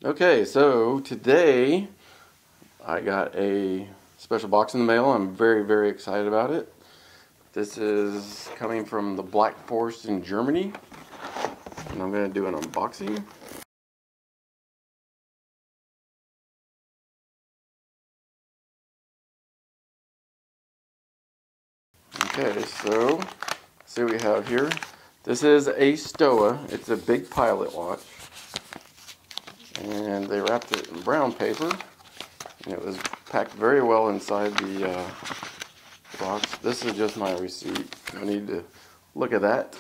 Okay, so today I got a special box in the mail. I'm very, very excited about it. This is coming from the Black Forest in Germany, and I'm going to do an unboxing. Okay, so let's see what we have here. This is a Stowa. It's a big pilot watch, and they wrapped it in brown paper, and it was packed very well inside the box. This is just my receipt. No need to look at that.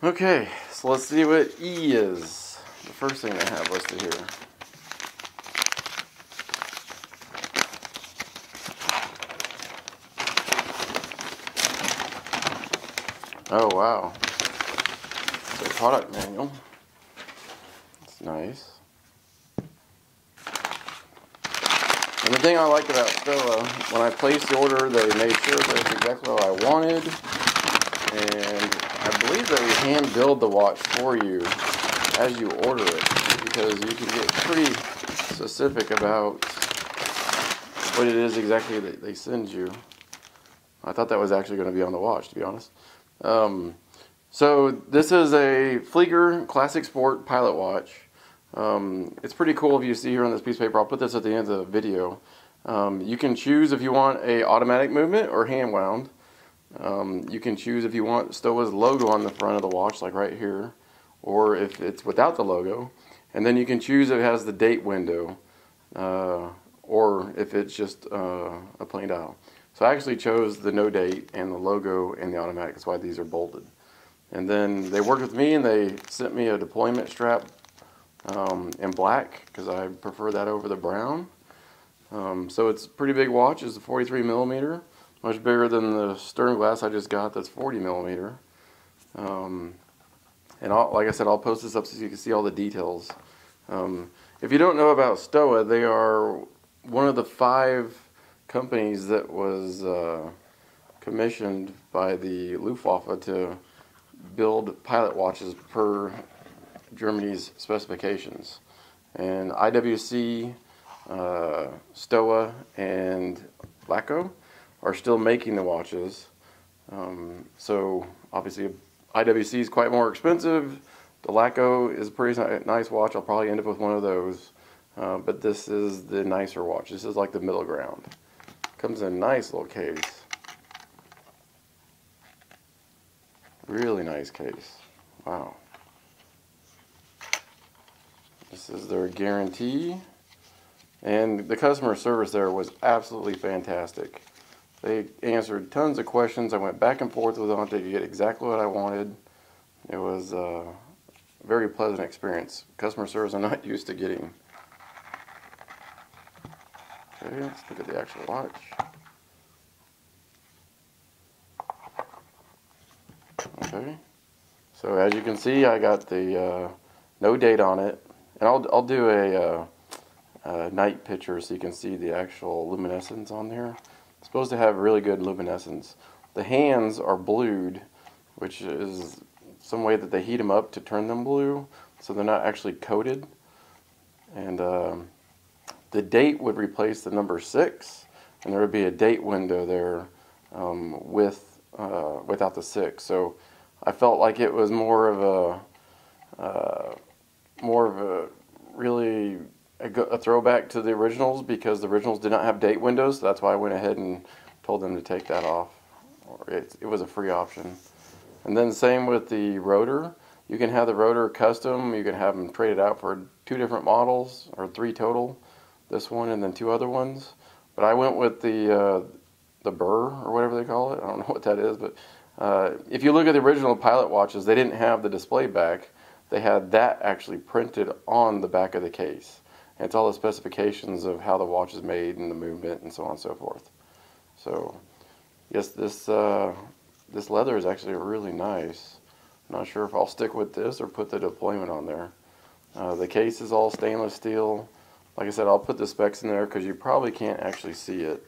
Okay, so let's see what E is. The first thing I have listed here. Oh wow. It's a product manual. It's nice. And the thing I like about Stowa, when I placed the order, they made sure that's exactly what I wanted. And I believe they hand build the watch for you as you order it, because you can get pretty specific about what it is exactly that they send you. I thought that was actually going to be on the watch, to be honest. So this is a Flieger Classic Sport pilot watch. It's pretty cool. If you see here on this piece of paper, I'll put this at the end of the video. You can choose if you want a automatic movement or hand wound. You can choose if you want Stowa's logo on the front of the watch, like right here, or if it's without the logo. And then you can choose if it has the date window, or if it's just a plain dial. So I actually chose the no date and the logo and the automatic. That's why these are bolded. And then they worked with me and they sent me a deployment strap in black, because I prefer that over the brown. So it's a pretty big watch. It's a 43 millimeter, much bigger than the stern glass I just got that's 40 millimeter. And like I said, I'll post this up so you can see all the details. If you don't know about Stowa, they are one of the 5 companies that was commissioned by the Luftwaffe to build pilot watches per Germany's specifications. And IWC, Stowa, and Logo are still making the watches. So obviously IWC is quite more expensive. The Logo is a pretty nice watch. I'll probably end up with one of those. But this is the nicer watch. This is like the middle ground. Comes in a nice little case. Really nice case. Wow. This is their guarantee. And the customer service there was absolutely fantastic. They answered tons of questions. I went back and forth with them to get exactly what I wanted. It was a very pleasant experience. Customer service I'm not used to getting. Okay, let's look at the actual watch. Okay, so as you can see, I got the no date on it, and I'll do a night picture so you can see the actual luminescence on there. It's supposed to have really good luminescence. The hands are blued, which is some way that they heat them up to turn them blue, so they're not actually coated. And the date would replace the number 6, and there would be a date window there without the 6. So I felt like it was more of a really a throwback to the originals, because the originals did not have date windows. So that's why I went ahead and told them to take that off. It was a free option. And then same with the rotor. You can have the rotor custom. You can have them traded out for 2 different models, or 3 total. This one and then 2 other ones. But I went with the burr, or whatever they call it. I don't know what that is, but if you look at the original pilot watches, they didn't have the display back. They had that actually printed on the back of the case. And it's all the specifications of how the watch is made and the movement and so on and so forth. So yes, this leather is actually really nice. I'm not sure if I'll stick with this or put the deployment on there. The case is all stainless steel. Like I said, I'll put the specs in there because you probably can't actually see it.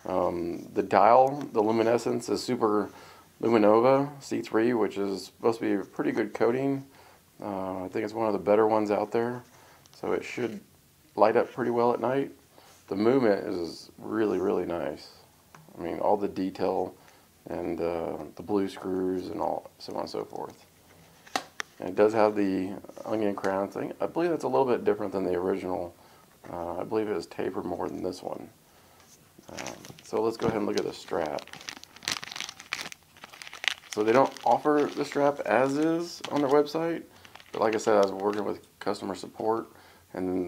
The dial, the luminescence, is Superluminova C3, which is supposed to be a pretty good coating. I think it's one of the better ones out there. so it should light up pretty well at night. The movement is really, really nice. I mean, all the detail and the blue screws and all, so on and so forth. And it does have the onion crown thing. I believe that's a little bit different than the original. I believe it was tapered more than this one. So let's go ahead and look at the strap. So they don't offer the strap as is on their website, but like I said, I was working with customer support, and then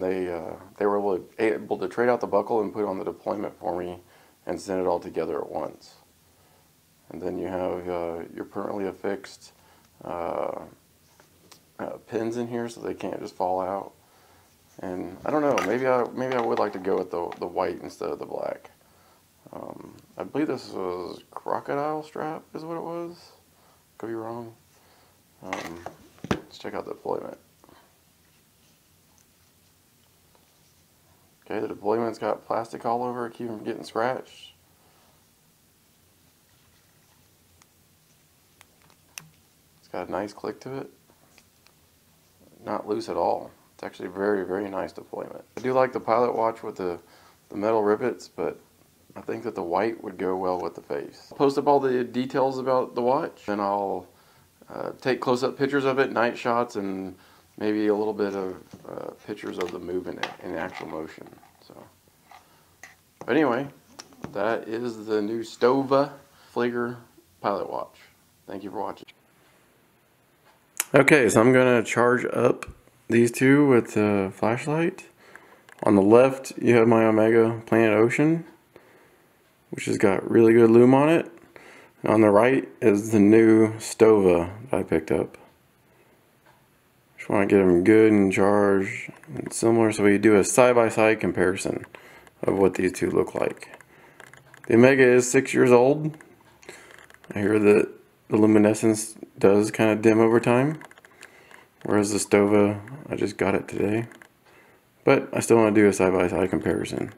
they were able to trade out the buckle and put it on the deployment for me and send it all together at once. And then you have your permanently affixed pins in here so they can't just fall out. And I don't know, maybe I would like to go with the white instead of the black. I believe this was Crocodile Strap is what it was. Could be wrong. Let's check out the deployment. Okay, the deployment's got plastic all over it, keep them from getting scratched. It's got a nice click to it. Not loose at all. It's actually very, very nice deployment. I do like the pilot watch with the metal rivets, but I think that the white would go well with the face. I'll post up all the details about the watch, and I'll take close-up pictures of it, night shots, and maybe a little bit of pictures of the movement in actual motion. So, but anyway, that is the new Stowa Flieger pilot watch. Thank you for watching. Okay, so I'm gonna charge up these two with the flashlight. On the left, you have my Omega Planet Ocean, which has got really good lume on it. And on the right is the new Stowa that I picked up. Just want to get them good and charged and similar, so we do a side-by-side comparison of what these two look like. The Omega is 6 years old. I hear that the luminescence does kind of dim over time, whereas the Stowa, I just got it today. But I still want to do a side-by-side comparison.